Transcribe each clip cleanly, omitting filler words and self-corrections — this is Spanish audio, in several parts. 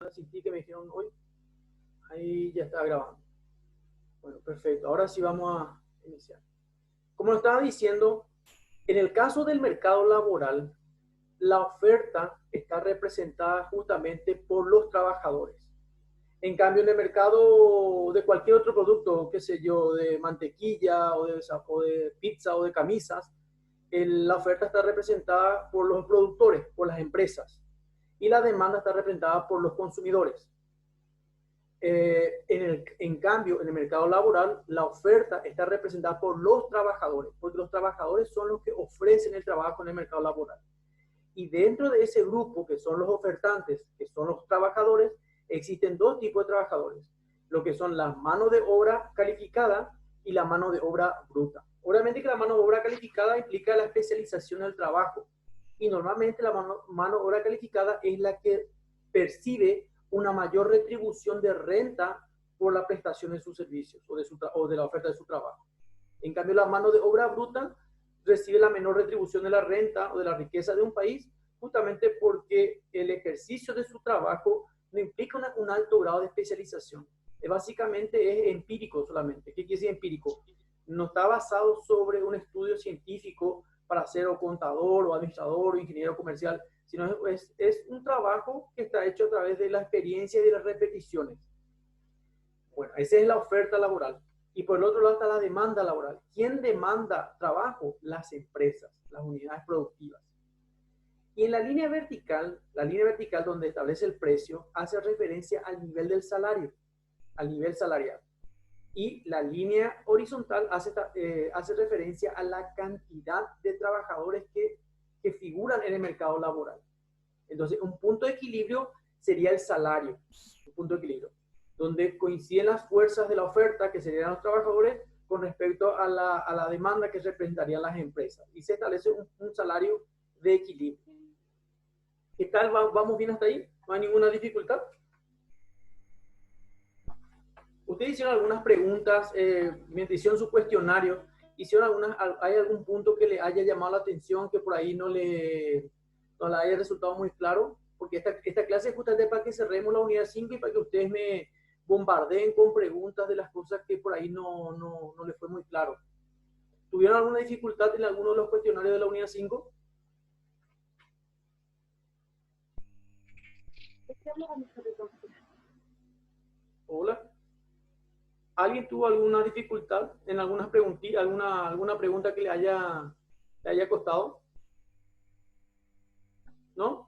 asistí que me dijeron hoy. Ahí ya está grabando. Bueno, perfecto. Ahora sí vamos a iniciar. Como lo estaba diciendo, en el caso del mercado laboral, la oferta está representada justamente por los trabajadores. En cambio, en el mercado de cualquier otro producto, qué sé yo, de mantequilla o de pizza o de camisas, la oferta está representada por los productores, por las empresas, y la demanda está representada por los consumidores. En cambio, en el mercado laboral, la oferta está representada por los trabajadores, porque los trabajadores son los que ofrecen el trabajo en el mercado laboral. Y dentro de ese grupo, que son los ofertantes, que son los trabajadores, existen dos tipos de trabajadores, lo que son la mano de obra calificada y la mano de obra bruta. Obviamente que la mano de obra calificada implica la especialización del trabajo, y normalmente la mano de obra calificada es la que percibe una mayor retribución de renta por la prestación de sus servicios o de la oferta de su trabajo. En cambio, la mano de obra bruta recibe la menor retribución de la renta o de la riqueza de un país, justamente porque el ejercicio de su trabajo no implica un alto grado de especialización. Básicamente es empírico solamente. ¿Qué quiere decir empírico? No está basado sobre un estudio científico para ser o contador o administrador o ingeniero comercial, sino es un trabajo que está hecho a través de la experiencia y de las repeticiones. Bueno, esa es la oferta laboral. Y por el otro lado está la demanda laboral. ¿Quién demanda trabajo? Las empresas, las unidades productivas. Y en la línea vertical donde establece el precio, hace referencia al nivel del salario, al nivel salarial. Y la línea horizontal hace referencia a la cantidad de trabajadores que figuran en el mercado laboral. Entonces, un punto de equilibrio sería el salario, un punto de equilibrio, donde coinciden las fuerzas de la oferta, que serían los trabajadores, con respecto a la demanda que representarían las empresas. Y se establece un salario de equilibrio. ¿Qué tal? ¿Vamos bien hasta ahí? ¿No hay ninguna dificultad? Ustedes hicieron algunas preguntas, mientras hicieron su cuestionario, ¿hay algún punto que le haya llamado la atención, que por ahí no le haya resultado muy claro? Porque esta clase es justamente para que cerremos la unidad 5 y para que ustedes me bombardeen con preguntas de las cosas que por ahí no les fue muy claro. ¿Tuvieron alguna dificultad en alguno de los cuestionarios de la unidad 5? Hola. ¿Alguien tuvo alguna dificultad en alguna pregunta que le haya costado? ¿No?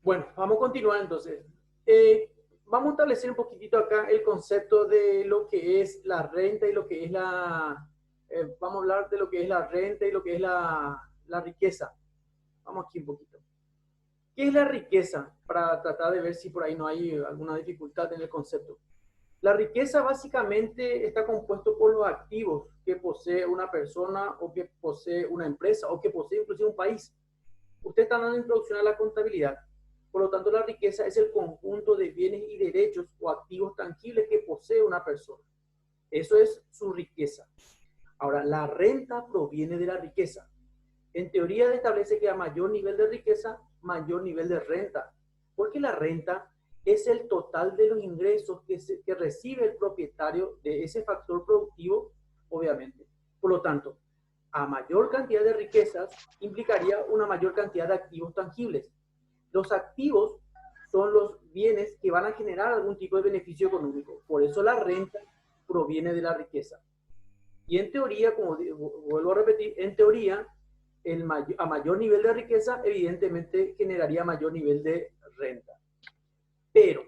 Bueno, vamos a continuar entonces. Vamos a establecer un poquitito acá el concepto de lo que es la renta y lo que es vamos a hablar de lo que es la renta y lo que es la riqueza. Vamos aquí un poquito. ¿Qué es la riqueza? Para tratar de ver si por ahí no hay alguna dificultad en el concepto. La riqueza básicamente está compuesto por los activos que posee una persona o que posee una empresa o que posee inclusive un país. Usted está dando introducción a la contabilidad. Por lo tanto, la riqueza es el conjunto de bienes y derechos o activos tangibles que posee una persona. Eso es su riqueza. Ahora, la renta proviene de la riqueza. En teoría establece que a mayor nivel de riqueza, mayor nivel de renta. Porque la renta es el total de los ingresos que recibe el propietario de ese factor productivo, obviamente. Por lo tanto, a mayor cantidad de riquezas implicaría una mayor cantidad de activos tangibles. Los activos son los bienes que van a generar algún tipo de beneficio económico. Por eso la renta proviene de la riqueza. Y en teoría, como vuelvo a repetir, en teoría, a mayor nivel de riqueza, evidentemente generaría mayor nivel de renta. Pero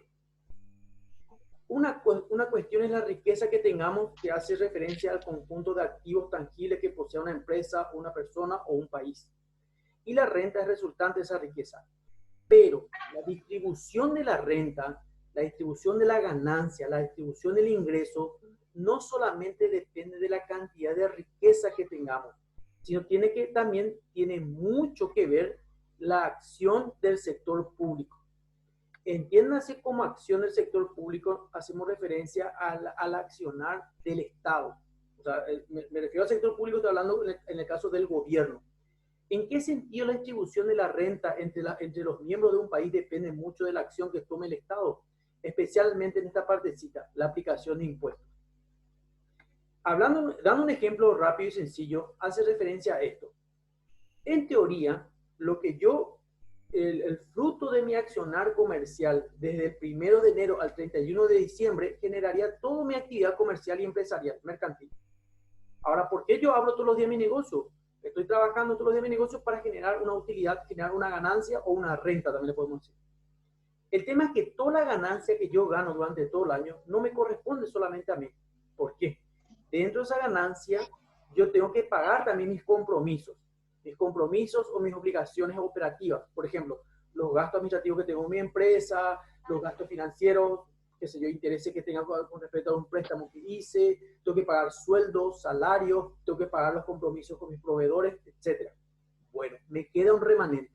una cuestión es la riqueza que tengamos, que hace referencia al conjunto de activos tangibles que posee una empresa, una persona o un país. Y la renta es resultante de esa riqueza. Pero la distribución de la renta, la distribución de la ganancia, la distribución del ingreso, no solamente depende de la cantidad de riqueza que tengamos, sino también tiene mucho que ver la acción del sector público. Entiéndase como acción del sector público, hacemos referencia al accionar del Estado. O sea, me refiero al sector público, estoy hablando en el caso del gobierno. ¿En qué sentido la distribución de la renta entre los miembros de un país depende mucho de la acción que tome el Estado? Especialmente en esta partecita, la aplicación de impuestos. Dando un ejemplo rápido y sencillo, hace referencia a esto. En teoría, lo que el fruto de mi accionar comercial desde el 1 de enero al 31 de diciembre generaría toda mi actividad comercial y empresarial, mercantil. Ahora, ¿por qué yo hablo todos los días de mi negocio? Estoy trabajando todos los días de mi negocio para generar una utilidad, generar una ganancia o una renta, también le podemos decir. El tema es que toda la ganancia que yo gano durante todo el año no me corresponde solamente a mí. ¿Por qué? Dentro de esa ganancia, yo tengo que pagar también mis compromisos o mis obligaciones operativas. Por ejemplo, los gastos administrativos que tengo en mi empresa, los gastos financieros, qué sé yo, intereses que tenga con respecto a un préstamo que hice, tengo que pagar sueldos, salarios, tengo que pagar los compromisos con mis proveedores, etc. Bueno, me queda un remanente.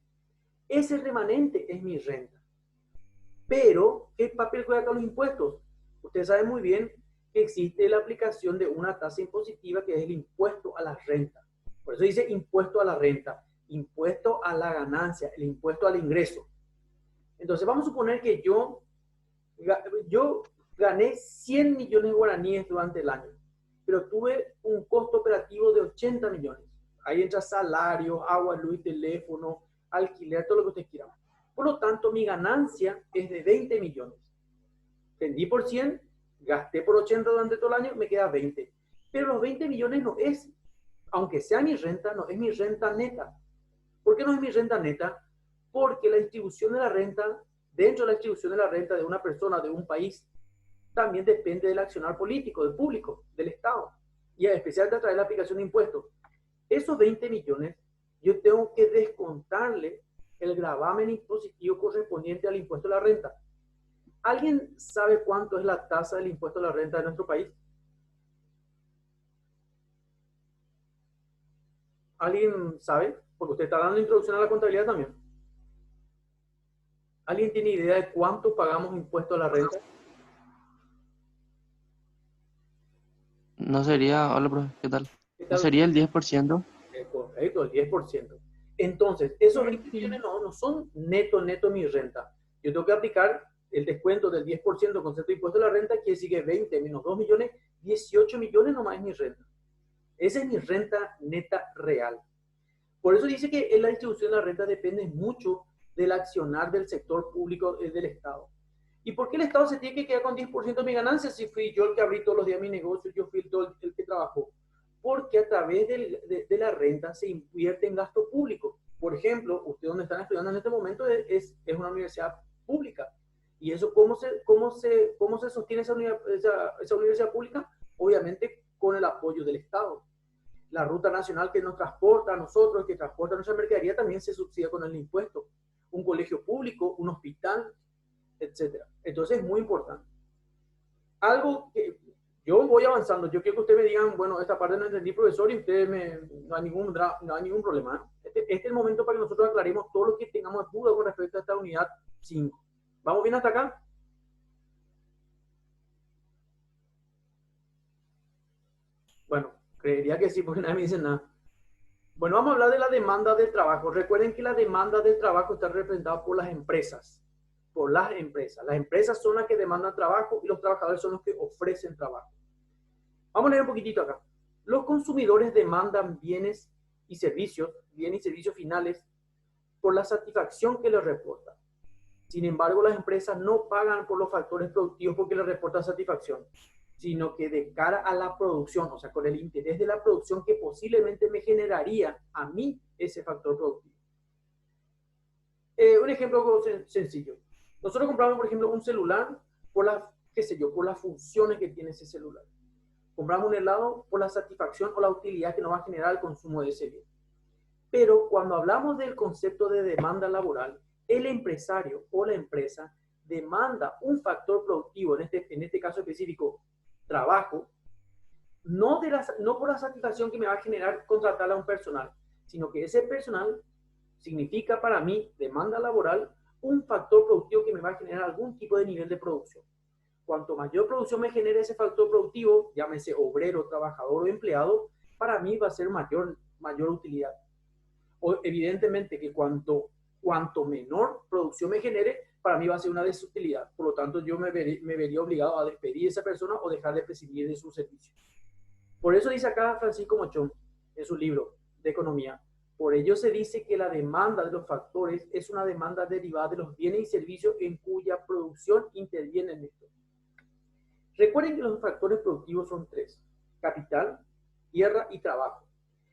Ese remanente es mi renta. Pero, ¿qué papel juega con los impuestos? Ustedes saben muy bien que existe la aplicación de una tasa impositiva que es el impuesto a la renta. Por eso dice impuesto a la renta, impuesto a la ganancia, el impuesto al ingreso. Entonces, vamos a suponer que yo gané 100 millones de guaraníes durante el año, pero tuve un costo operativo de 80 millones. Ahí entra salario, agua, luz, teléfono, alquiler, todo lo que ustedes quieran. Por lo tanto, mi ganancia es de 20 millones. Vendí por 100, gasté por 80 durante todo el año, me queda 20. Pero los 20 millones no es, aunque sea mi renta, no es mi renta neta. ¿Por qué no es mi renta neta? Porque la distribución de la renta, dentro de la distribución de la renta de una persona, de un país, también depende del accionar político, del público, del Estado. Y especialmente a través de la aplicación de impuestos. Esos 20 millones, yo tengo que descontarle el gravamen impositivo correspondiente al impuesto a la renta. ¿Alguien sabe cuánto es la tasa del impuesto a la renta de nuestro país? ¿Alguien sabe? Porque usted está dando introducción a la contabilidad también. ¿Alguien tiene idea de cuánto pagamos impuesto a la renta? No sería, hola, profe, ¿qué tal? ¿Qué ¿No tal? sería el 10%? Correcto, el 10%. Entonces, esos 20 millones no son neto mi renta. Yo tengo que aplicar el descuento del 10% concepto de impuesto a la renta, que sigue 20 menos 2 millones, 18 millones nomás es mi renta. Esa es mi renta neta real. Por eso dice que la distribución de la renta depende mucho del accionar del sector público del Estado. ¿Y por qué el Estado se tiene que quedar con 10% de mi ganancia si fui yo el que abrí todos los días mi negocio, yo fui el que trabajó? Porque a través de la renta se invierte en gasto público. Por ejemplo, usted donde están estudiando en este momento es una universidad pública. ¿Y eso cómo se sostiene esa universidad pública? Obviamente con el apoyo del Estado. La ruta nacional que nos transporta a nosotros, que transporta nuestra mercadería, también se subsidia con el impuesto. Un colegio público, un hospital, etcétera. Entonces es muy importante. Algo que yo voy avanzando, yo quiero que ustedes me digan, bueno, esta parte no entendí, profesor, y ustedes no hay ningún problema. Este es el momento para que nosotros aclaremos todo lo que tengamos duda con respecto a esta unidad 5. ¿Vamos bien hasta acá? Bueno, creería que sí, porque nadie me dice nada. Bueno, vamos a hablar de la demanda del trabajo. Recuerden que la demanda del trabajo está representada por las empresas. Por las empresas. Las empresas son las que demandan trabajo y los trabajadores son los que ofrecen trabajo. Vamos a leer un poquitito acá. Los consumidores demandan bienes y servicios finales por la satisfacción que les reporta. Sin embargo, las empresas no pagan por los factores productivos porque les reportan satisfacción, sino que de cara a la producción, o sea, con el interés de la producción que posiblemente me generaría a mí ese factor productivo. Un ejemplo sencillo. Nosotros compramos, por ejemplo, un celular por por las funciones que tiene ese celular. Compramos un helado por la satisfacción o la utilidad que nos va a generar el consumo de ese bien. Pero cuando hablamos del concepto de demanda laboral, el empresario o la empresa demanda un factor productivo, en este caso específico, trabajo, no por la satisfacción que me va a generar contratar a un personal, sino que ese personal significa para mí, demanda laboral, un factor productivo que me va a generar algún tipo de nivel de producción. Cuanto mayor producción me genere ese factor productivo, llámese obrero, trabajador o empleado, para mí va a ser mayor utilidad. evidentemente que cuanto menor producción me genere, para mí va a ser una desutilidad. Por lo tanto, yo me vería obligado a despedir a esa persona o dejar de prescindir de su servicio. Por eso dice acá Francisco Mochón, en su libro de economía, por ello se dice que la demanda de los factores es una demanda derivada de los bienes y servicios en cuya producción intervienen estos. Recuerden que los factores productivos son tres: capital, tierra y trabajo.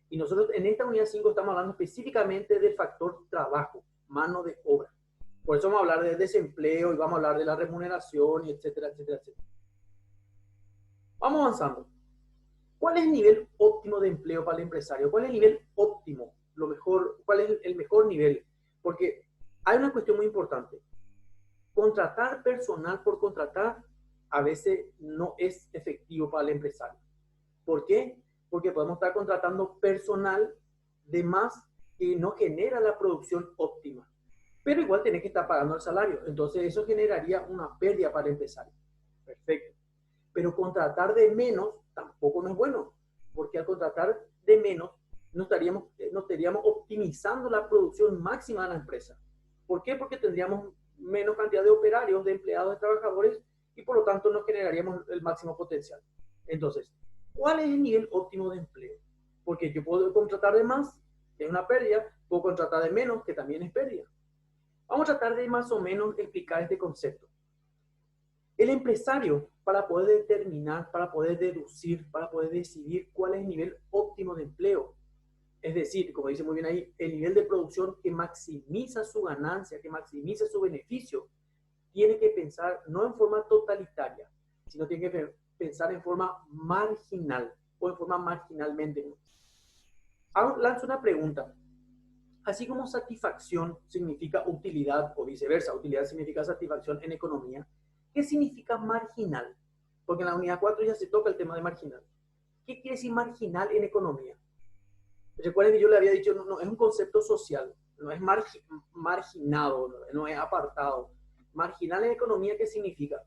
Y nosotros en esta unidad 5 estamos hablando específicamente del factor trabajo, mano de obra. Por eso vamos a hablar de desempleo y vamos a hablar de la remuneración, y etcétera, etcétera, etcétera. Vamos avanzando. ¿Cuál es el nivel óptimo de empleo para el empresario? ¿Cuál es el nivel óptimo? Lo mejor, ¿cuál es el mejor nivel? Porque hay una cuestión muy importante. Contratar personal por contratar a veces no es efectivo para el empresario. ¿Por qué? Porque podemos estar contratando personal de más que no genera la producción óptima. Pero igual tenés que estar pagando el salario. Entonces eso generaría una pérdida para el empresario. Perfecto. Pero contratar de menos tampoco no es bueno, porque al contratar de menos no estaríamos optimizando la producción máxima de la empresa. ¿Por qué? Porque tendríamos menos cantidad de operarios, de empleados, de trabajadores, y por lo tanto no generaríamos el máximo potencial. Entonces, ¿cuál es el nivel óptimo de empleo? Porque yo puedo contratar de más, que es una pérdida, puedo contratar de menos, que también es pérdida. Vamos a tratar de más o menos explicar este concepto. El empresario, para poder determinar, para poder deducir, para poder decidir cuál es el nivel óptimo de empleo, es decir, como dice muy bien ahí, el nivel de producción que maximiza su ganancia, que maximiza su beneficio, tiene que pensar no en forma totalitaria, sino tiene que pensar en forma marginal o en forma marginalmente. Lanzo una pregunta. Así como satisfacción significa utilidad o viceversa, utilidad significa satisfacción en economía, ¿qué significa marginal? Porque en la unidad 4 ya se toca el tema de marginal. ¿Qué quiere decir marginal en economía? Recuerden que yo le había dicho, no es un concepto social, no es marginado, no es apartado. Marginal en economía, ¿qué significa?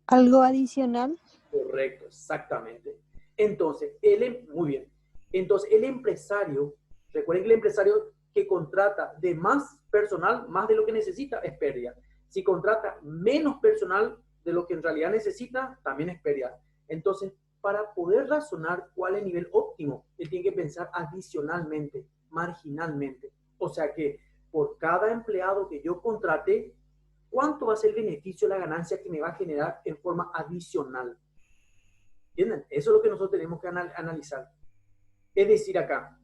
¿Algo adicional? Correcto, exactamente. Entonces, muy bien. Entonces, el empresario, recuerden que el empresario que contrata de más personal, más de lo que necesita, es pérdida. Si contrata menos personal de lo que en realidad necesita, también es pérdida. Entonces, para poder razonar cuál es el nivel óptimo, él tiene que pensar adicionalmente, marginalmente. O sea que por cada empleado que yo contrate, ¿cuánto va a ser el beneficio, la ganancia que me va a generar en forma adicional? ¿Entienden? Eso es lo que nosotros tenemos que analizar. Es decir, acá,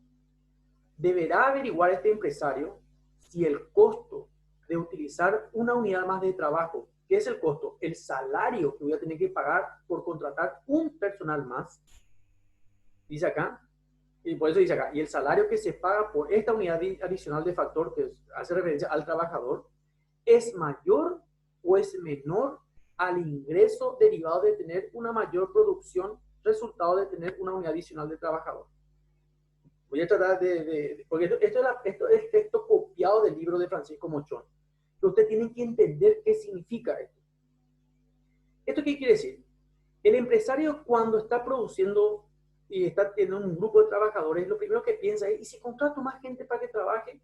deberá averiguar este empresario si el costo de utilizar una unidad más de trabajo, ¿qué es el costo? El salario que voy a tener que pagar por contratar un personal más, dice acá, y por eso dice acá, y el salario que se paga por esta unidad adicional de factor, que hace referencia al trabajador, ¿es mayor o es menor al ingreso derivado de tener una mayor producción, resultado de tener una unidad adicional de trabajador? Voy a tratar porque esto es texto copiado del libro de Francisco Mochón. Pero ustedes tienen que entender qué significa esto. ¿Esto qué quiere decir? El empresario, cuando está produciendo y está teniendo un grupo de trabajadores, lo primero que piensa es, ¿y si contrato más gente para que trabaje?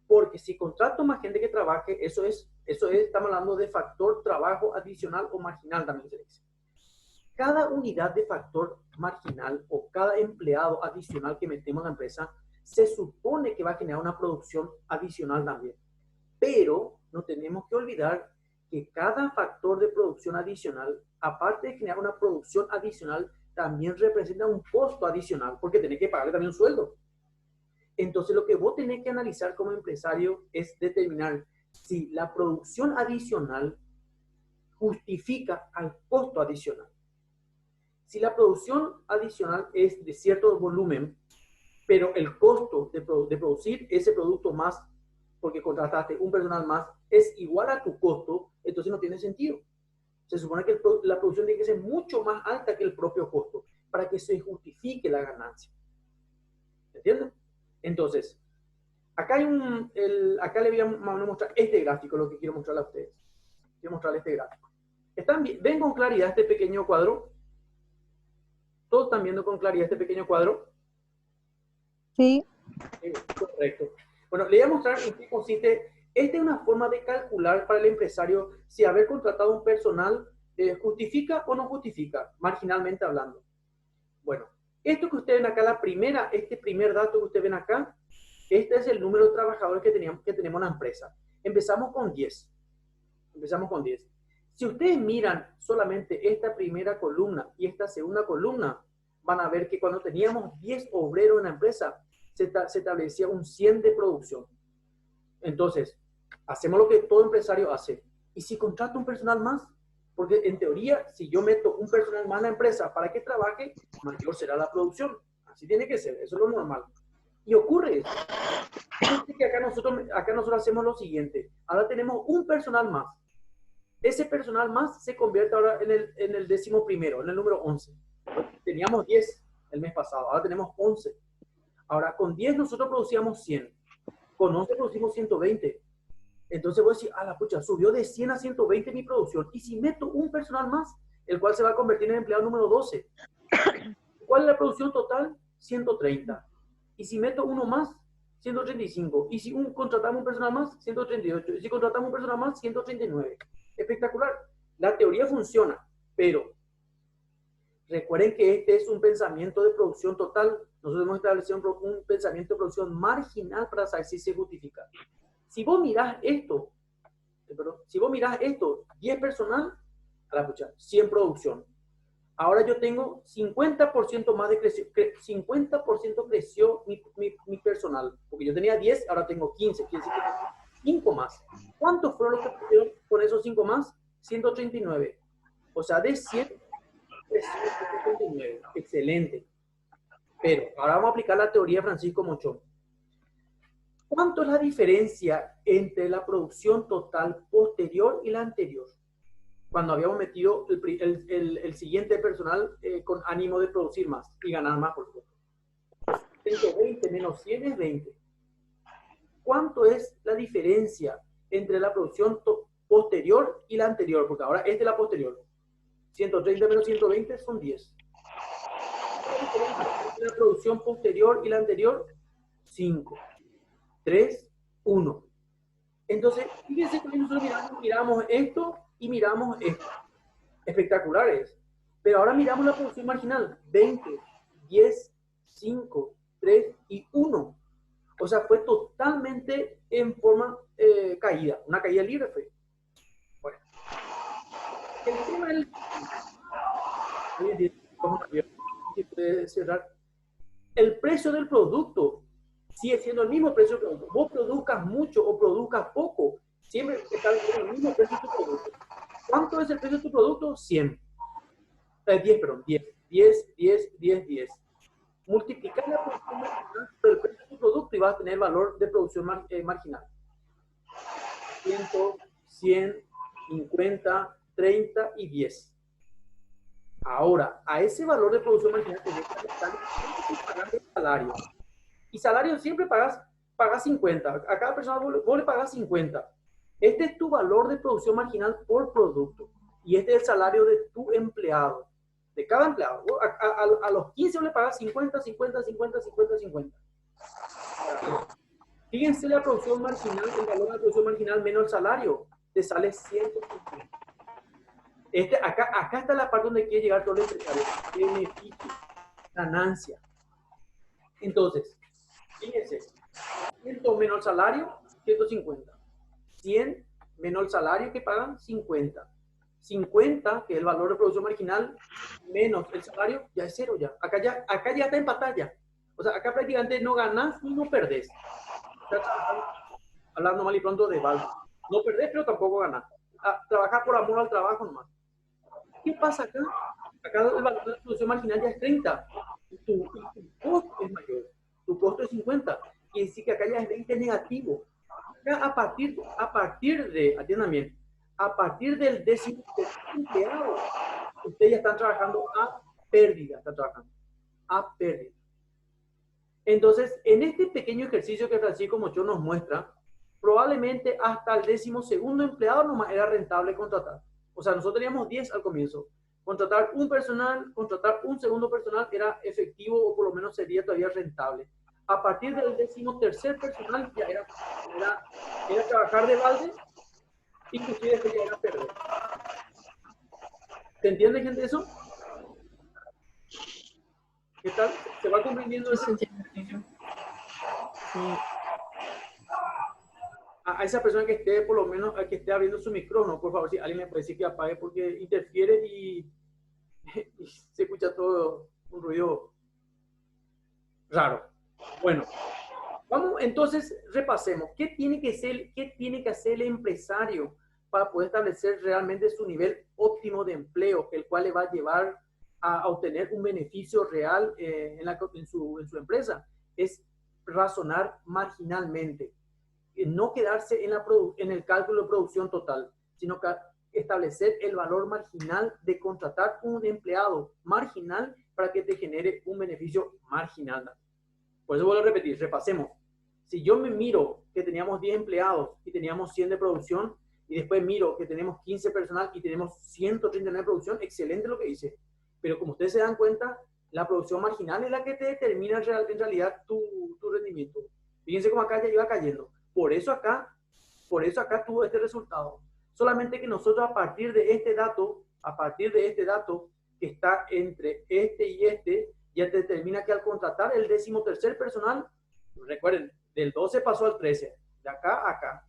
Porque si contrato más gente que trabaje, estamos hablando de factor trabajo adicional o marginal también se dice. Cada unidad de factor marginal o cada empleado adicional que metemos en la empresa se supone que va a generar una producción adicional también. Pero no tenemos que olvidar que cada factor de producción adicional, aparte de generar una producción adicional, también representa un costo adicional porque tenés que pagarle también un sueldo. Entonces, lo que vos tenés que analizar como empresario es determinar si la producción adicional justifica al costo adicional. Si la producción adicional es de cierto volumen, pero el costo de producir ese producto más, porque contrataste un personal más, es igual a tu costo, entonces no tiene sentido. Se supone que la producción tiene que ser mucho más alta que el propio costo para que se justifique la ganancia. ¿Entienden? Entonces, acá le voy a mostrar este gráfico, lo que quiero mostrarle a ustedes. Quiero mostrarles este gráfico. ¿Ven con claridad este pequeño cuadro? ¿Todos están viendo con claridad este pequeño cuadro? Sí. Correcto. Bueno, le voy a mostrar en qué consiste. Esta es una forma de calcular para el empresario si haber contratado un personal justifica o no justifica, marginalmente hablando. Bueno, esto que ustedes ven acá, este primer dato que ustedes ven acá, este es el número de trabajadores que tenemos en la empresa. Empezamos con 10. Empezamos con 10. Si ustedes miran solamente esta primera columna y esta segunda columna, van a ver que cuando teníamos 10 obreros en la empresa, se establecía un 100 de producción. Entonces, hacemos lo que todo empresario hace. ¿Y si contrato un personal más? Porque en teoría, si yo meto un personal más en la empresa para que trabaje, mayor será la producción. Así tiene que ser, eso es lo normal. Y ocurre eso. Fíjense que acá nosotros hacemos lo siguiente. Ahora tenemos un personal más. Ese personal más se convierte ahora en el 11º, en el número 11. Teníamos 10 el mes pasado, ahora tenemos 11. Ahora, con 10 nosotros producíamos 100. Con 11 producimos 120. Entonces voy a decir, la pucha, subió de 100 a 120 mi producción. Y si meto un personal más, el cual se va a convertir en empleado número 12. ¿Cuál es la producción total? 130. Y si meto uno más, 135. Y si contratamos un personal más, 138. Y si contratamos un personal más, 139. Espectacular. La teoría funciona, pero recuerden que este es un pensamiento de producción total. Nosotros hemos establecido un pensamiento de producción marginal para saber si se justifica. Si vos mirás esto, 10 personal, a la pucha, 100 producción. Ahora yo tengo 50% más de creció, 50% creció mi personal, porque yo tenía 10, ahora tengo 15, quiere decir que tengo 5 más. ¿Cuántos fueron los que pusieron con esos 5 más? 139. O sea, de 100, 139. Excelente. Pero ahora vamos a aplicar la teoría de Francisco Mochón. ¿Cuánto es la diferencia entre la producción total posterior y la anterior? Cuando habíamos metido el siguiente personal con ánimo de producir más y ganar más, por supuesto. 120 menos 100 es 20. ¿Cuánto es la diferencia entre la producción posterior y la anterior? Porque ahora es de la posterior. 130 menos 120 son 10. ¿Cuál es la diferencia entre la producción posterior y la anterior? 5. 3, 1. Entonces, fíjense que nosotros miramos esto y miramos esto. Espectaculares. Pero ahora miramos la producción marginal. 20, 10, 5, 3 y 1. O sea, fue totalmente en forma caída. Una caída libre fue. Bueno. El tema del... puede cerrar. El precio del producto sigue siendo el mismo precio que vos produzcas mucho o produzcas poco, siempre está el mismo precio de tu producto. ¿Cuánto es el precio de tu producto? 100. 10, perdón, 10. 10, 10, 10, 10. Multiplicar la producción marginal por el precio de tu producto y vas a tener el valor de producción marginal. 100, 100, 50, 30 y 10. Ahora, a ese valor de producción marginal tenés que pagar el salario. Y salario siempre pagas 50. A cada persona vos le pagas 50. Este es tu valor de producción marginal por producto. Y este es el salario de tu empleado. De cada empleado. A los 15 le pagas 50, 50, 50, 50, 50. Fíjense la producción marginal, el valor de la producción marginal menos el salario. Te sale 150. Acá está la parte donde quiere llegar todo el empresario. Beneficio, ganancia. Entonces, fíjense, 100 menos el salario, 150. 100 menos el salario que pagan, 50. 50, que es el valor de producción marginal, menos el salario, ya es 0 ya. Acá ya está en pantalla. O sea, acá prácticamente no ganás y no perdés. Hablando mal y pronto de valor. No perdés, pero tampoco ganás. Trabajar por amor al trabajo nomás. ¿Qué pasa acá? Acá el valor de producción marginal ya es 30. Tu costo es mayor. Tu costo es 50. Quiere decir que acá ya es 20 negativo. Acá a partir de, atiendan bien, a partir del 10º empleado, ustedes ya están trabajando a pérdida. Están trabajando a pérdida. Entonces, en este pequeño ejercicio que Francisco Mochón nos muestra, probablemente hasta el 12º empleado nomás era rentable contratar. O sea, nosotros teníamos 10 al comienzo. Contratar un personal, contratar un segundo personal era efectivo o por lo menos sería todavía rentable. A partir del 13º personal ya era trabajar de balde, inclusive esto ya era perder. ¿Se entiende, gente, eso? ¿Qué tal? ¿Se va comprendiendo eso? Sí. A esa persona que esté, por lo menos, que esté abriendo su micrófono, por favor, si alguien me puede decir que apague porque interfiere y se escucha todo un ruido raro. Bueno, vamos, entonces repasemos. ¿Qué tiene que hacer el empresario para poder establecer realmente su nivel óptimo de empleo, el cual le va a llevar a obtener un beneficio real en su empresa? Es razonar marginalmente. No quedarse en el cálculo de producción total, sino que establecer el valor marginal de contratar un empleado marginal para que te genere un beneficio marginal. Por eso vuelvo a repetir, repasemos. Si yo me miro que teníamos 10 empleados y teníamos 100 de producción, y después miro que tenemos 15 personal y tenemos 139 de producción, excelente lo que hice. Pero como ustedes se dan cuenta, la producción marginal es la que te determina en realidad tu rendimiento. Fíjense cómo acá ya iba cayendo. Por eso acá tuvo este resultado. Solamente que nosotros a partir de este dato que está entre este y este, ya te determina que al contratar el 13º personal, recuerden, del 12 pasó al 13, de acá a acá,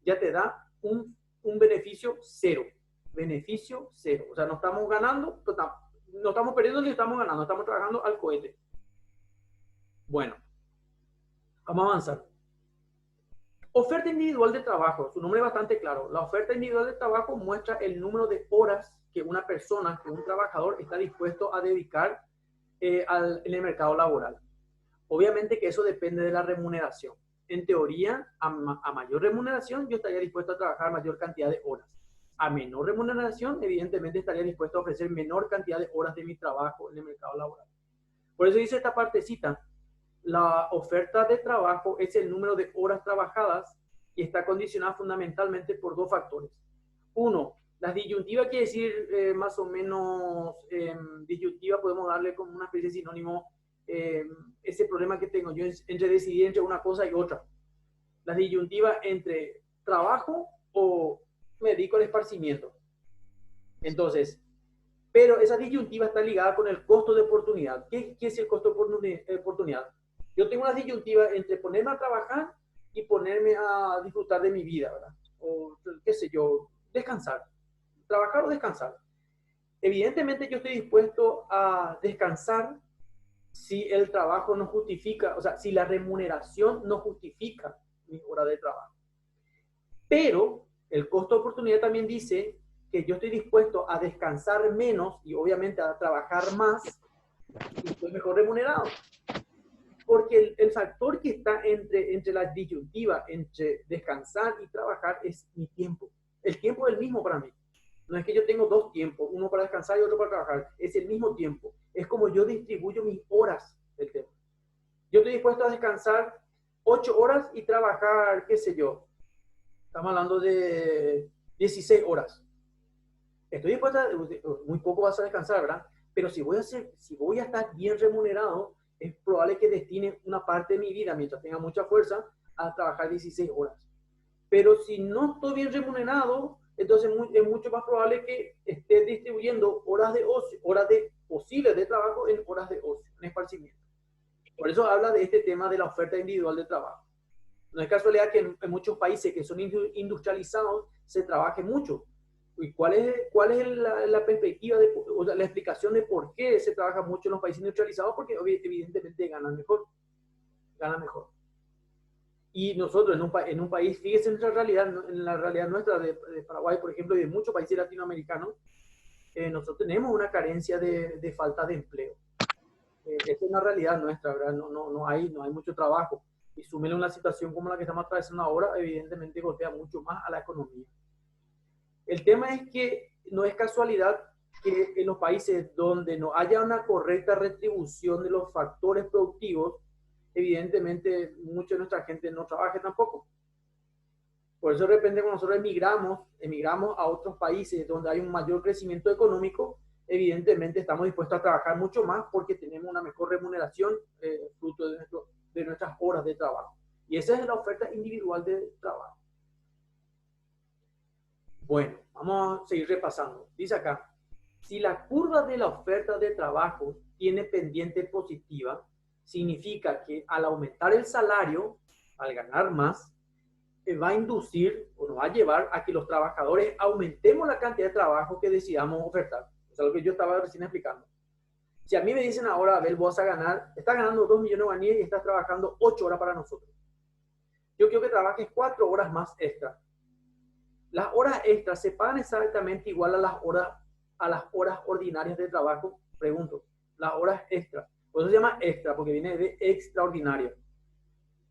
ya te da un beneficio cero. Beneficio cero. O sea, no estamos ganando, no estamos perdiendo ni estamos ganando, estamos trabajando al cohete. Bueno, vamos a avanzar. Oferta individual de trabajo, su nombre es bastante claro. La oferta individual de trabajo muestra el número de horas que una persona, que un trabajador está dispuesto a dedicar en el mercado laboral. Obviamente que eso depende de la remuneración. En teoría, a mayor remuneración, yo estaría dispuesto a trabajar mayor cantidad de horas. A menor remuneración, evidentemente estaría dispuesto a ofrecer menor cantidad de horas de mi trabajo en el mercado laboral. Por eso dice esta partecita. La oferta de trabajo es el número de horas trabajadas y está condicionada fundamentalmente por dos factores. Uno, las disyuntivas quiere decir más o menos, disyuntiva podemos darle como una especie de sinónimo, ese problema que tengo yo entre decidir entre una cosa y otra. La disyuntiva entre trabajo o me dedico al esparcimiento. Entonces, pero esa disyuntiva está ligada con el costo de oportunidad. ¿Qué es el costo de oportunidad? Yo tengo una disyuntiva entre ponerme a trabajar y ponerme a disfrutar de mi vida, ¿verdad? O qué sé yo, descansar. Trabajar o descansar. Evidentemente yo estoy dispuesto a descansar si el trabajo no justifica, o sea, si la remuneración no justifica mi hora de trabajo. Pero el costo de oportunidad también dice que yo estoy dispuesto a descansar menos y obviamente a trabajar más y estoy mejor remunerado. Porque el factor que está entre la disyuntiva, entre descansar y trabajar, es mi tiempo. El tiempo es el mismo para mí. No es que yo tengo dos tiempos, uno para descansar y otro para trabajar. Es el mismo tiempo. Es como yo distribuyo mis horas del tiempo. Yo estoy dispuesto a descansar 8 horas y trabajar, qué sé yo. Estamos hablando de 16 horas. Estoy dispuesto a, muy poco vas a descansar, ¿verdad? Pero si voy a estar bien remunerado, es probable que destine una parte de mi vida, mientras tenga mucha fuerza, a trabajar 16 horas. Pero si no estoy bien remunerado, entonces es mucho más probable que esté distribuyendo horas de ocio, horas de posibles de trabajo en horas de ocio, en esparcimiento. Por eso habla de este tema de la oferta individual de trabajo. No es casualidad que en muchos países que son industrializados se trabaje mucho. ¿Y cuál es la perspectiva, o sea, la explicación de por qué se trabaja mucho en los países industrializados? Porque evidentemente ganan mejor. Y nosotros en un país, fíjense en la realidad nuestra de Paraguay, por ejemplo, y de muchos países latinoamericanos, nosotros tenemos una carencia de falta de empleo. Esa es una realidad nuestra, ¿verdad? No hay mucho trabajo. Y súmele una situación como la que estamos atravesando ahora, evidentemente golpea mucho más a la economía. El tema es que no es casualidad que en los países donde no haya una correcta retribución de los factores productivos, evidentemente mucha de nuestra gente no trabaje tampoco. Por eso de repente cuando nosotros emigramos a otros países donde hay un mayor crecimiento económico, evidentemente estamos dispuestos a trabajar mucho más porque tenemos una mejor remuneración fruto de de nuestras horas de trabajo. Y esa es la oferta individual de trabajo. Bueno, vamos a seguir repasando. Dice acá, si la curva de la oferta de trabajo tiene pendiente positiva, significa que al aumentar el salario, al ganar más, va a inducir o nos va a llevar a que los trabajadores aumentemos la cantidad de trabajo que decidamos ofertar. Es algo que yo estaba recién explicando. Si a mí me dicen ahora, Abel, vos vas a ganar, estás ganando 2 millones de guaraníes y estás trabajando 8 horas para nosotros. Yo quiero que trabajes 4 horas más extra. Las horas extras se pagan exactamente igual a las horas ordinarias de trabajo. Pregunto, las horas extras. Por eso se llama extra, porque viene de extraordinario.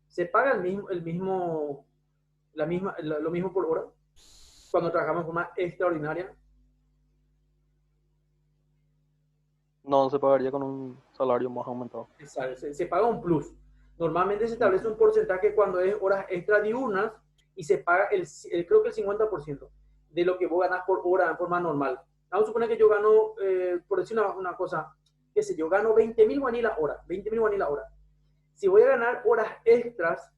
¿Se paga lo mismo por hora cuando trabajamos de forma extraordinaria? No, se pagaría con un salario más aumentado. Se paga un plus. Normalmente se establece un porcentaje cuando es horas extra diurnas y se paga creo que el 50% de lo que vos ganas por hora en forma normal. Vamos a suponer que yo gano, por decir una cosa, qué sé yo, gano 20.000 guaraníes la hora, 20.000 guaraníes la hora. Si voy a ganar horas extras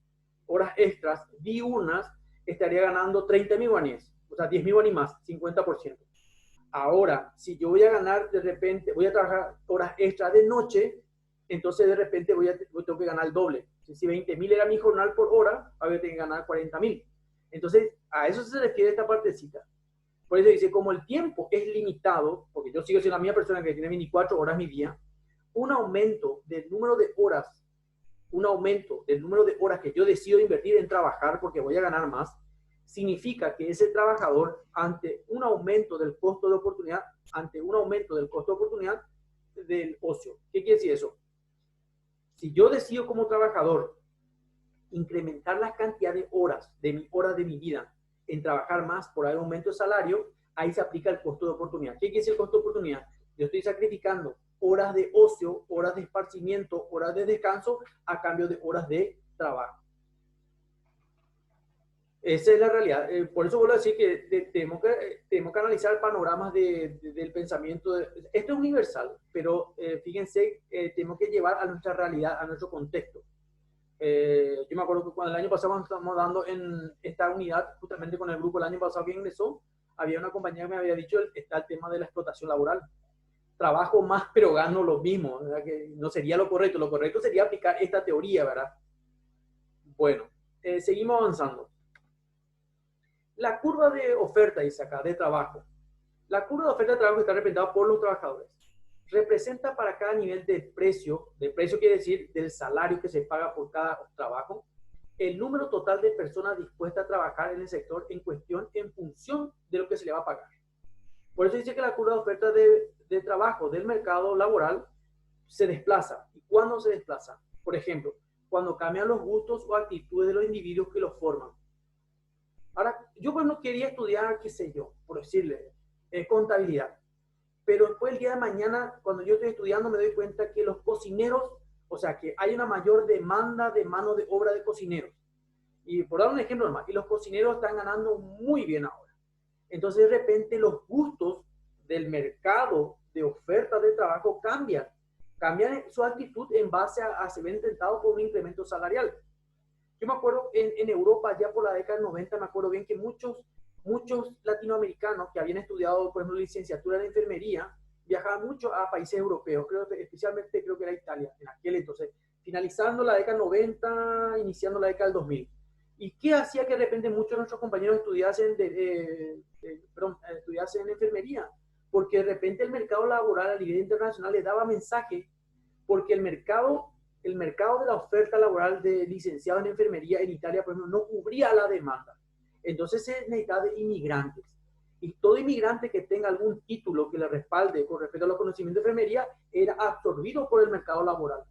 diurnas, estaría ganando 30.000 guaraníes, o sea, 10.000 guaraníes más, 50%. Ahora, si yo voy a ganar de repente, voy a trabajar horas extras de noche, entonces de repente tengo que ganar el doble. Si 20.000 era mi jornal por hora, ahora tengo que ganar 40.000. Entonces, a eso se refiere esta partecita. Por eso dice, como el tiempo es limitado, porque yo sigo siendo la misma persona que tiene 24 horas mi día, un aumento del número de horas que yo decido invertir en trabajar porque voy a ganar más, significa que ese trabajador, ante un aumento del costo de oportunidad del ocio. ¿Qué quiere decir eso? Si yo decido como trabajador incrementar la cantidad de horas de mi vida en trabajar más por haber aumento de salario, ahí se aplica el costo de oportunidad. ¿Qué quiere decir el costo de oportunidad? Yo estoy sacrificando horas de ocio, horas de esparcimiento, horas de descanso a cambio de horas de trabajo. Esa es la realidad. Por eso vuelvo a decir que tenemos que analizar panoramas del pensamiento. Esto es universal, pero fíjense, tenemos que llevar a nuestra realidad, a nuestro contexto. Yo me acuerdo que cuando el año pasado, cuando estábamos dando en esta unidad, justamente con el grupo el año pasado que ingresó, había una compañera que me había dicho, está el tema de la explotación laboral. Trabajo más, pero gano lo mismo, ¿verdad? Que no sería lo correcto. Lo correcto sería aplicar esta teoría, ¿verdad? Bueno, seguimos avanzando. La curva de oferta, dice acá, de trabajo. La curva de oferta de trabajo está representada por los trabajadores. Representa para cada nivel de precio quiere decir del salario que se paga por cada trabajo, el número total de personas dispuestas a trabajar en el sector en cuestión en función de lo que se le va a pagar. Por eso dice que la curva de oferta de trabajo del mercado laboral se desplaza. ¿Y cuándo se desplaza? Por ejemplo, cuando cambian los gustos o actitudes de los individuos que los forman. Ahora, yo pues no quería estudiar, qué sé yo, por decirle, contabilidad. Pero después el día de mañana, cuando yo estoy estudiando, me doy cuenta que los cocineros, o sea, que hay una mayor demanda de mano de obra de cocineros. Y por dar un ejemplo más, y los cocineros están ganando muy bien ahora. Entonces, de repente, los gustos del mercado de oferta de trabajo cambian su actitud en base a se ven tentados por un incremento salarial. Yo me acuerdo en Europa, ya por la década del 90, me acuerdo bien que muchos latinoamericanos que habían estudiado, por ejemplo, licenciatura de enfermería, viajaban mucho a países europeos, especialmente creo que era Italia, en aquel entonces, finalizando la década del 90, iniciando la década del 2000. ¿Y qué hacía que de repente muchos de nuestros compañeros estudiasen en enfermería? Porque de repente el mercado laboral a nivel internacional les daba mensaje, porque el mercado de la oferta laboral de licenciados en enfermería en Italia, por ejemplo, no cubría la demanda. Entonces se necesitaba de inmigrantes. Y todo inmigrante que tenga algún título que le respalde con respecto a los conocimientos de enfermería era absorbido por el mercado laboral.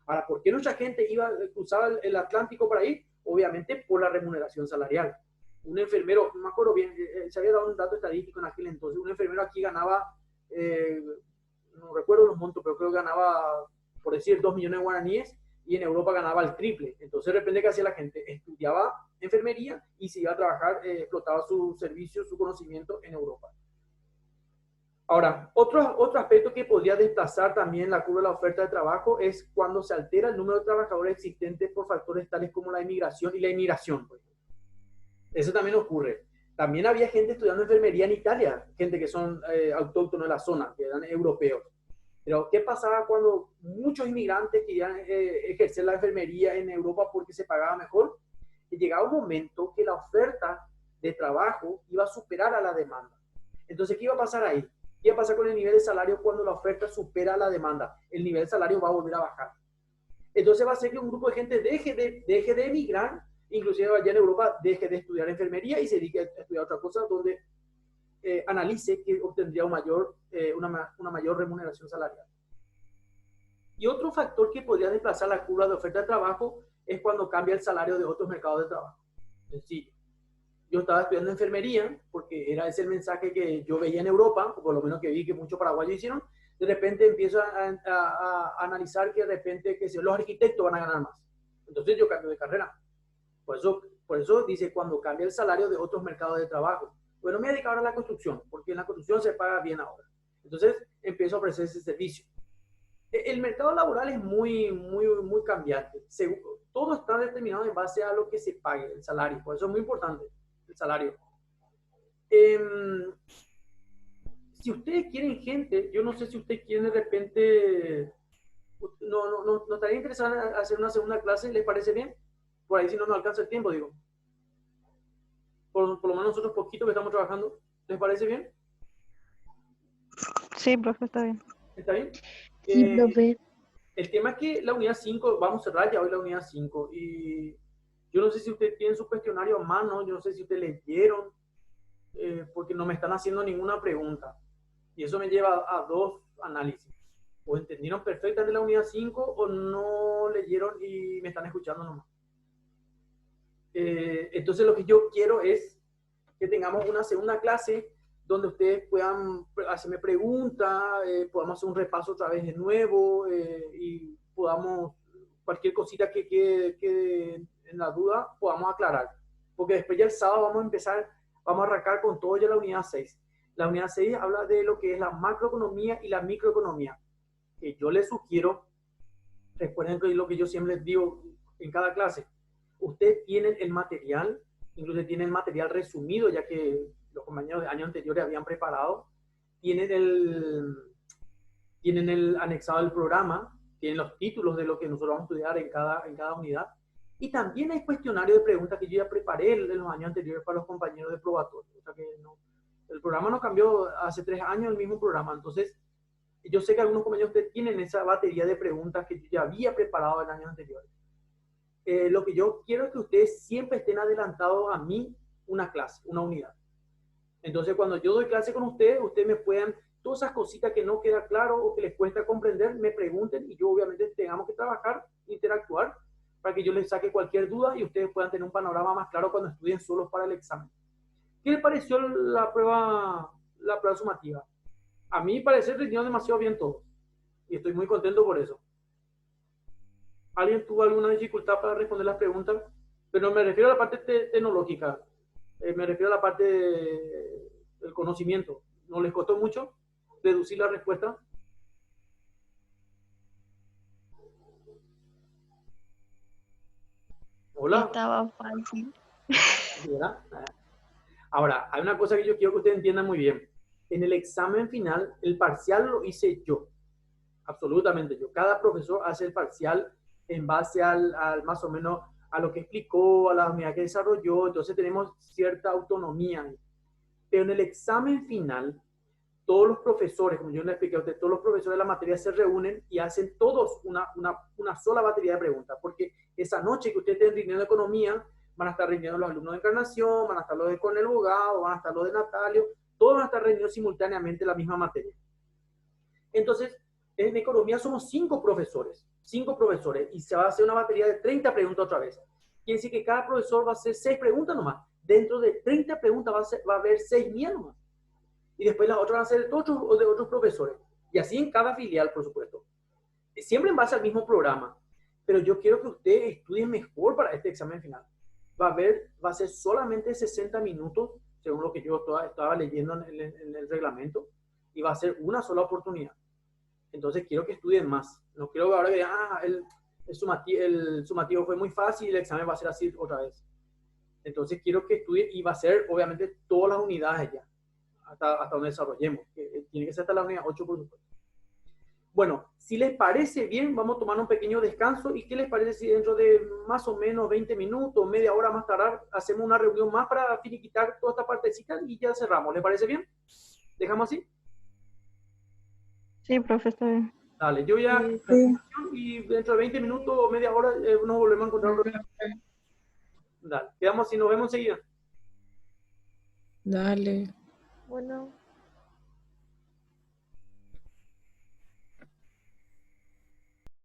Ahora, ¿por qué mucha gente cruzaba el Atlántico para ir? Obviamente por la remuneración salarial. Un enfermero, no me acuerdo bien, se había dado un dato estadístico en aquel entonces, un enfermero aquí ganaba, no recuerdo los montos, pero creo que ganaba, por decir, 2 millones de guaraníes, y en Europa ganaba el triple. Entonces, de repente, ¿qué hacía la gente? Estudiaba enfermería y se iba a trabajar, explotaba su servicio, su conocimiento en Europa. Ahora, otro aspecto que podría desplazar también la curva de la oferta de trabajo es cuando se altera el número de trabajadores existentes por factores tales como la inmigración y la inmigración. Pues. Eso también ocurre. También había gente estudiando enfermería en Italia, gente que son autóctonos de la zona, que eran europeos. Pero, ¿qué pasaba cuando muchos inmigrantes querían ejercer la enfermería en Europa porque se pagaba mejor? Y llegaba un momento que la oferta de trabajo iba a superar a la demanda. Entonces, ¿qué iba a pasar ahí? ¿Qué va a pasar con el nivel de salario cuando la oferta supera la demanda? El nivel de salario va a volver a bajar. Entonces va a ser que un grupo de gente deje de emigrar, inclusive allá en Europa deje de estudiar enfermería y se dedique a estudiar otra cosa donde analice que obtendría una mayor remuneración salarial. Y otro factor que podría desplazar la curva de oferta de trabajo es cuando cambia el salario de otros mercados de trabajo. Sencillo. Yo estaba estudiando enfermería porque era ese el mensaje que yo veía en Europa, o por lo menos que vi que muchos paraguayos hicieron. De repente empiezo a analizar que de repente que los arquitectos van a ganar más. Entonces yo cambio de carrera. Por eso dice cuando cambia el salario de otros mercados de trabajo. Bueno, me dedico ahora a la construcción, porque en la construcción se paga bien ahora. Entonces empiezo a ofrecer ese servicio. El mercado laboral es muy cambiante. Todo está determinado en base a lo que se pague, el salario. Por eso es muy importante el salario. Si ustedes quieren gente, yo no sé si ustedes quieren de repente, no estaría interesado en hacer una segunda clase, ¿les parece bien? Por ahí si no nos alcanza el tiempo, digo. Por lo menos nosotros poquito que estamos trabajando, ¿les parece bien? Sí, profe, está bien. ¿Está bien? Sí, profe. El tema es que la unidad 5, vamos a cerrar ya hoy la unidad 5, y yo no sé si ustedes tienen su cuestionario a mano, yo no sé si ustedes leyeron, porque no me están haciendo ninguna pregunta. Y eso me lleva a dos análisis. O entendieron perfectamente la unidad 5 o no leyeron y me están escuchando nomás. Entonces lo que yo quiero es que tengamos una segunda clase donde ustedes puedan hacerme preguntas, podamos hacer un repaso otra vez de nuevo y podamos, cualquier cosita que quede en la duda, podamos aclarar. Porque después ya el sábado vamos a arrancar con todo ya la unidad 6. La unidad 6 habla de lo que es la macroeconomía y la microeconomía. Que yo les sugiero, recuerden que lo que yo siempre les digo en cada clase, ustedes tienen el material, incluso tienen el material resumido, ya que los compañeros de años anteriores habían preparado, tienen el anexado del programa, tienen los títulos de lo que nosotros vamos a estudiar en cada unidad, y también hay cuestionario de preguntas que yo ya preparé en los años anteriores para los compañeros de probatorio. O sea que el programa no cambió hace 3 años, el mismo programa. Entonces, yo sé que algunos compañeros que tienen esa batería de preguntas que yo ya había preparado en años anteriores. Lo que yo quiero es que ustedes siempre estén adelantados a mí una clase, una unidad. Entonces, cuando yo doy clase con ustedes me puedan, todas esas cositas que no queda claro o que les cuesta comprender, me pregunten y yo obviamente tengamos que trabajar, interactuar, para que yo les saque cualquier duda y ustedes puedan tener un panorama más claro cuando estudien solos para el examen. ¿Qué les pareció la prueba sumativa? A mí parece que rindió demasiado bien todo y estoy muy contento por eso. ¿Alguien tuvo alguna dificultad para responder las preguntas? Pero me refiero a la parte tecnológica, me refiero a la parte del conocimiento. ¿No les costó mucho deducir la respuesta? Hola. Estaba fácil. ¿Verdad? Ahora, hay una cosa que yo quiero que ustedes entiendan muy bien. En el examen final, el parcial lo hice yo. Absolutamente yo. Cada profesor hace el parcial en base al más o menos a lo que explicó, a la unidad que desarrolló. Entonces tenemos cierta autonomía. Pero en el examen final, todos los profesores, como yo les expliqué a ustedes, todos los profesores de la materia se reúnen y hacen todos una sola batería de preguntas. Porque esa noche que ustedes estén rindiendo economía, van a estar rindiendo los alumnos de Encarnación, van a estar los de Cornel Bogado, van a estar los de Natalio, todos van a estar rindiendo simultáneamente la misma materia. Entonces, en economía somos 5 profesores, y se va a hacer una batería de 30 preguntas otra vez. Quiere decir que cada profesor va a hacer 6 preguntas nomás. Dentro de 30 preguntas va a haber 6 mías nomás. Y después las otras van a ser de otros profesores. Y así en cada filial, por supuesto. Siempre en base al mismo programa. Pero yo quiero que ustedes estudien mejor para este examen final. Va a ser solamente 60 minutos, según lo que yo estaba leyendo en el reglamento. y va a ser una sola oportunidad. Entonces quiero que estudien más. No quiero ahora que el sumativo fue muy fácil y el examen va a ser así otra vez. Entonces quiero que estudien y va a ser obviamente todas las unidades ya, hasta donde desarrollemos. Tiene que ser hasta la unidad 8 por supuesto. Bueno, si les parece bien, vamos a tomar un pequeño descanso. ¿Y qué les parece si dentro de más o menos 20 minutos, media hora más tardar, hacemos una reunión más para finiquitar toda esta partecita y ya cerramos? ¿Les parece bien? ¿Dejamos así? Sí, profe, está bien. Dale, yo ya Sí. y dentro de 20 minutos o media hora nos volvemos a encontrar. Dale, quedamos así, nos vemos enseguida. Dale. Bueno.